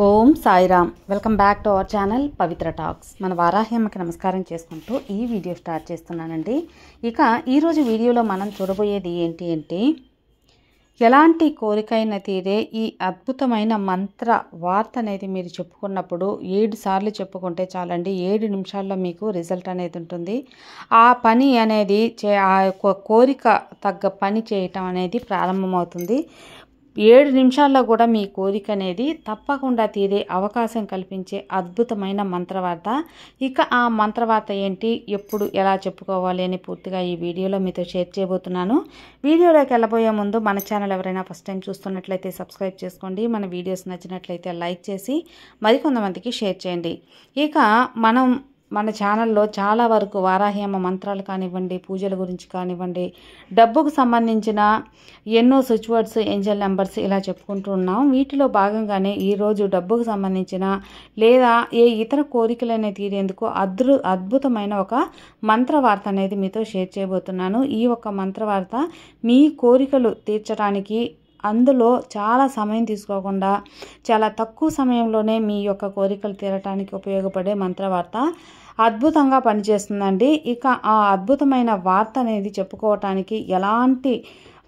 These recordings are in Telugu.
Om Sairam. Welcome back to our channel Pavitra talks. మన వారాహి అమ్మకి నమస్కారం చేసుకుంటూ ఈ వీడియో స్టార్ట్ చేస్తున్నానండి. ఇక ఈరోజు వీడియోలో మనం చూడబోయేది ఏంటి అంటే, ఎలాంటి కోరికైనా తీరే ఈ అద్భుతమైన మంత్ర వార్త అనేది మీరు చెప్పుకున్నప్పుడు 7 సార్లు చెప్పుకుంటే చాలండి. 7 నిమిషాల్లో మీకు రిజల్ట్ అనేది ఉంటుంది. ఆ పని అనేది ఆ కోరిక తగ్గ పని చేయటం అనేది ప్రారంభమవుతుంది. 7 నిమిషాల్లో కూడా మీ కోరిక అనేది తప్పకుండా తీరే అవకాశం కల్పించే అద్భుతమైన మంత్రవార్త. ఇక ఆ మంత్రవార్త ఏంటి, ఎప్పుడు ఎలా చెప్పుకోవాలి అని పూర్తిగా ఈ వీడియోలో మీతో షేర్ చేయబోతున్నాను. వీడియోలోకి వెళ్ళబోయే ముందు మన ఛానల్ ఎవరైనా ఫస్ట్ టైం చూస్తున్నట్లయితే సబ్స్క్రైబ్ చేసుకోండి. మన వీడియోస్ నచ్చినట్లయితే లైక్ చేసి మరికొంతమందికి షేర్ చేయండి. ఇక మన ఛానల్లో చాలా వరకు వారాహి అమ్మ మంత్రాలు కానివ్వండి, పూజల గురించి కానివ్వండి, డబ్బుకు సంబంధించిన ఎన్నో స్విచ్ వర్డ్స్, ఏంజల్ నెంబర్స్ ఇలా చెప్పుకుంటూ ఉన్నాం. వీటిలో భాగంగానే ఈరోజు డబ్బుకు సంబంధించిన లేదా ఏ ఇతర కోరికలనే తీరేందుకు అద్భుతమైన ఒక మంత్రవార్త అనేది మీతో షేర్ చేయబోతున్నాను. ఈ ఒక మంత్రవార్త మీ కోరికలు తీర్చడానికి, అందులో చాలా సమయం తీసుకోకుండా చాలా తక్కువ సమయంలోనే మీ యొక్క కోరికలు తీరటానికి ఉపయోగపడే మంత్రవార్త అద్భుతంగా పనిచేస్తుందండి. ఇక ఆ అద్భుతమైన వార్త అనేది చెప్పుకోవటానికి ఎలాంటి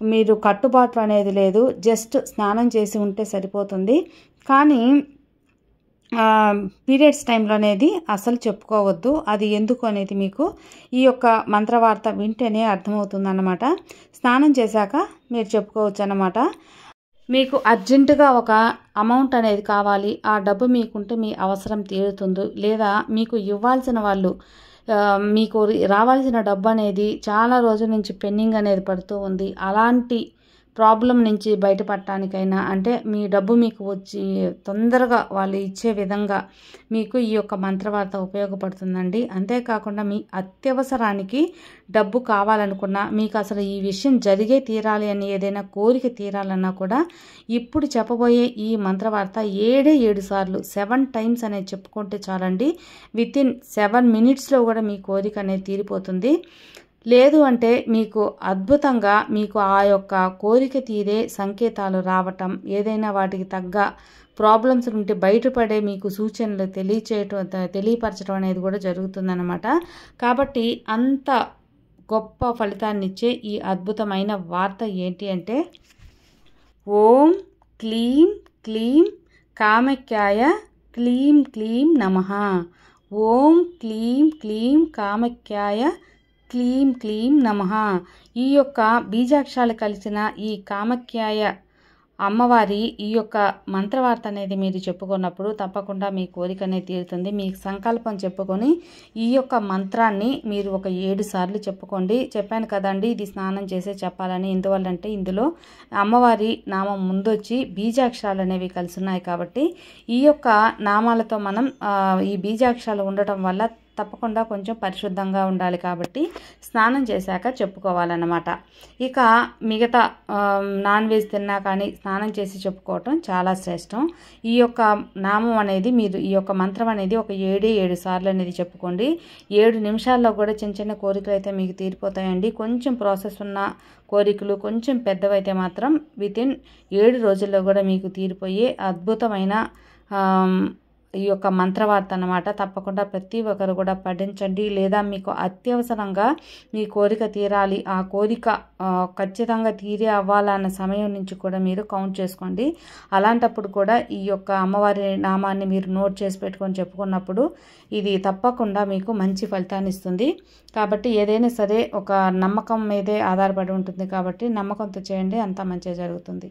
మీరు కట్టుబాట్లు అనేది లేదు. జస్ట్ స్నానం చేసి ఉంటే సరిపోతుంది. కానీ పీరియడ్స్ టైంలో అనేది అసలు చెప్పుకోవద్దు. అది ఎందుకు అనేది మీకు ఈ యొక్క మంత్రవార్త వింటేనే అర్థమవుతుంది అన్నమాట. స్నానం చేశాక మీరు చెప్పుకోవచ్చు అన్నమాట. మీకు అర్జెంటుగా ఒక అమౌంట్ అనేది కావాలి, ఆ డబ్బు మీకుంటే మీ అవసరం తీరుతుంది. లేదా మీకు ఇవ్వాల్సిన వాళ్ళు మీకు రావాల్సిన డబ్బు అనేది చాలా రోజుల నుంచి పెండింగ్ అనేది పడుతూ ఉంది. అలాంటి ప్రాబ్లం నుంచి బయటపడటానికైనా, అంటే మీ డబ్బు మీకు వచ్చి తొందరగా వాళ్ళు ఇచ్చే విధంగా మీకు ఈ యొక్క మంత్రవార్త ఉపయోగపడుతుందండి. అంతేకాకుండా మీ అత్యవసరానికి డబ్బు కావాలనుకున్నా, మీకు అసలు ఈ విషయం జరిగే తీరాలి అని ఏదైనా కోరిక తీరాలన్నా కూడా ఇప్పుడు చెప్పబోయే ఈ మంత్రవార్త 7 సార్లు 7 టైమ్స్ అనేది చెప్పుకుంటే చాలండి. వితిన్ 7 మినిట్స్లో కూడా మీ కోరిక అనేది తీరిపోతుంది. లేదు అంటే మీకు అద్భుతంగా మీకు ఆ యొక్క కోరిక తీరే సంకేతాలు రావటం, ఏదైనా వాటికి తగ్గ ప్రాబ్లమ్స్ ఉంటే బయటపడే మీకు సూచనలు తెలియపరచడం అనేది కూడా జరుగుతుందన్నమాట. కాబట్టి అంత గొప్ప ఫలితాన్ని ఇచ్చే ఈ అద్భుతమైన వార్త ఏంటి అంటే, ఓం క్లీం క్లీం కామక్యాయ క్లీం క్లీం నమః. ఓం క్లీం క్లీం కామక్యాయ క్లీం క్లీం నమః. ఈ యొక్క బీజాక్షరాలు కలిసిన ఈ కామక్యాయ అమ్మవారి ఈ యొక్క మంత్రవార్త అనేది మీరు చెప్పుకున్నప్పుడు తప్పకుండా మీ కోరిక అనేది తీరుతుంది. మీ సంకల్పం చెప్పుకొని ఈ యొక్క మంత్రాన్ని మీరు ఒక 7 సార్లు చెప్పుకోండి. చెప్పాను కదండి, ఇది స్నానం చేసే చెప్పాలని. ఎందువల్లంటే ఇందులో అమ్మవారి నామం ముందొచ్చి బీజాక్షరాలు అనేవి కలిసి ఉన్నాయి కాబట్టి ఈ యొక్క నామాలతో మనం ఈ బీజాక్షరాలు ఉండటం వల్ల తప్పకుండా కొంచెం పరిశుద్ధంగా ఉండాలి కాబట్టి స్నానం చేశాక చెప్పుకోవాలన్నమాట. ఇక మిగతా నాన్ వెజ్ తిన్నా కానీ స్నానం చేసి చెప్పుకోవటం చాలా శ్రేష్టం. ఈ యొక్క నామం అనేది మీరు ఈ యొక్క మంత్రం అనేది ఒక 7 సార్లు అనేది చెప్పుకోండి. 7 నిమిషాల్లో కూడా చిన్న చిన్న కోరికలు అయితే మీకు తీరిపోతాయండి. కొంచెం ప్రాసెస్ ఉన్న కోరికలు కొంచెం పెద్దవైతే మాత్రం వితిన్ 7 రోజుల్లో కూడా మీకు తీరిపోయే అద్భుతమైన ఈ యొక్క మంత్రవార్త అన్నమాట. తప్పకుండా ప్రతి ఒక్కరు కూడా పఠించండి. లేదా మీకు అత్యవసరంగా మీ కోరిక తీరాలి, ఆ కోరిక ఖచ్చితంగా తీరే అవ్వాలన్న సమయం నుంచి కూడా మీరు కౌంట్ చేసుకోండి. అలాంటప్పుడు కూడా ఈ యొక్క అమ్మవారి నామాన్ని మీరు నోట్ చేసి పెట్టుకొని చెప్పుకున్నప్పుడు ఇది తప్పకుండా మీకు మంచి ఫలితాన్ని ఇస్తుంది. కాబట్టి ఏదైనా సరే ఒక నమ్మకం మీదే ఆధారపడి ఉంటుంది కాబట్టి నమ్మకంతో చేయండి, అంతా మంచిగా జరుగుతుంది.